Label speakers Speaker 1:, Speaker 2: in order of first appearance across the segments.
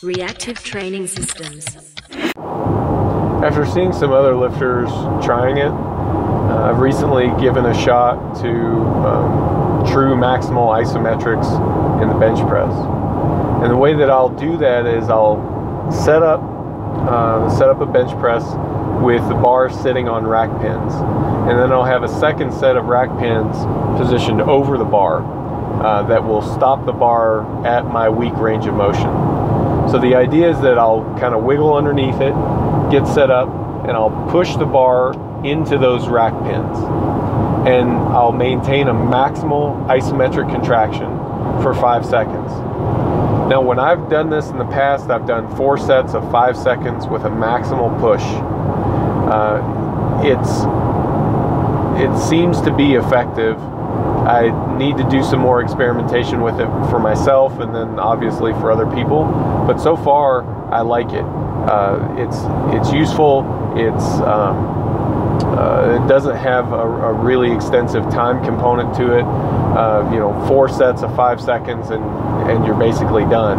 Speaker 1: Reactive training systems.
Speaker 2: After seeing some other lifters trying it, I've recently given a shot to true maximal isometrics in the bench press. And the way that I'll do that is I'll set up a bench press with the bar sitting on rack pins. And then I'll have a second set of rack pins positioned over the bar that will stop the bar at my weak range of motion. So the idea is that I'll kind of wiggle underneath it, get set up, and I'll push the bar into those rack pins. And I'll maintain a maximal isometric contraction for 5 seconds. Now, when I've done this in the past, I've done 4 sets of 5 seconds with a maximal push. It seems to be effective. I need to do some more experimentation with it for myself and then obviously for other people. But so far, I like it. It's useful. It doesn't have a really extensive time component to it. 4 sets of 5 seconds and you're basically done.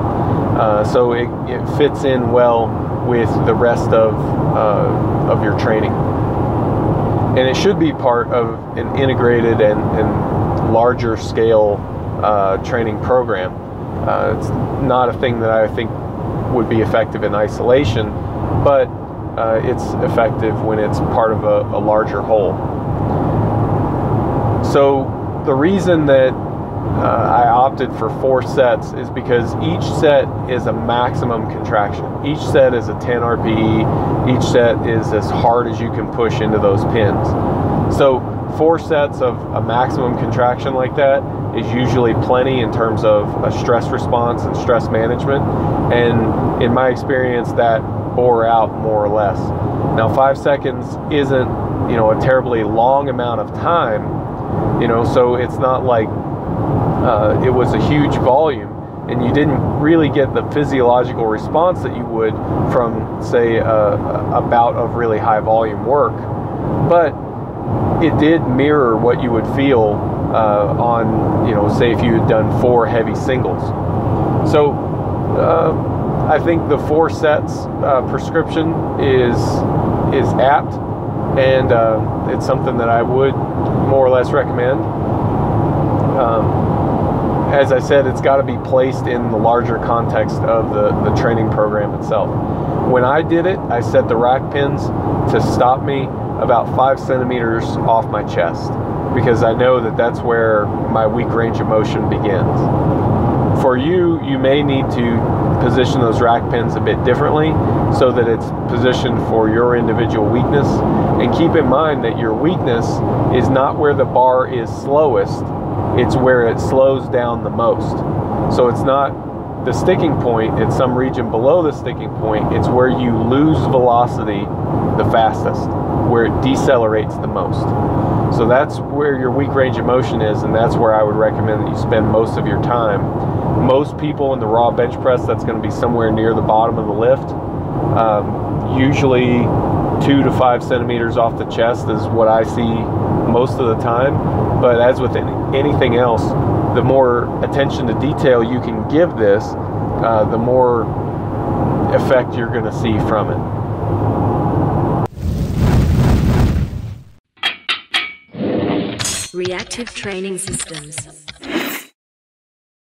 Speaker 2: So it fits in well with the rest of your training. And it should be part of an integrated and larger scale training program. It's not a thing that I think would be effective in isolation, but it's effective when it's part of a larger whole. So the reason that I opted for 4 sets is because each set is a maximum contraction. Each set is a 10 RPE. Each set is as hard as you can push into those pins. So 4 sets of a maximum contraction like that is usually plenty in terms of a stress response and stress management. And in my experience, that bore out more or less. Now 5 seconds isn't, a terribly long amount of time, so it's not like it was a huge volume and you didn't really get the physiological response that you would from, say, a bout of really high volume work. But it did mirror what you would feel on, say if you had done 4 heavy singles. So I think the 4 sets prescription is apt, and it's something that I would more or less recommend. As I said, it's got to be placed in the larger context of the training program itself. When I did it, I set the rack pins to stop me about 5 centimeters off my chest, because I know that that's where my weak range of motion begins. For you, you may need to position those rack pins a bit differently so that it's positioned for your individual weakness. And keep in mind that your weakness is not where the bar is slowest, it's where it slows down the most. So it's not the sticking point, it's some region below the sticking point, it's where you lose velocity the fastest, where it decelerates the most. So that's where your weak range of motion is, and that's where I would recommend that you spend most of your time. Most people in the raw bench press, that's going to be somewhere near the bottom of the lift. Usually 2 to 5 centimeters off the chest is what I see most of the time. But as with anything else, the more attention to detail you can give this, the more effect you're going to see from it.
Speaker 1: Reactive training systems.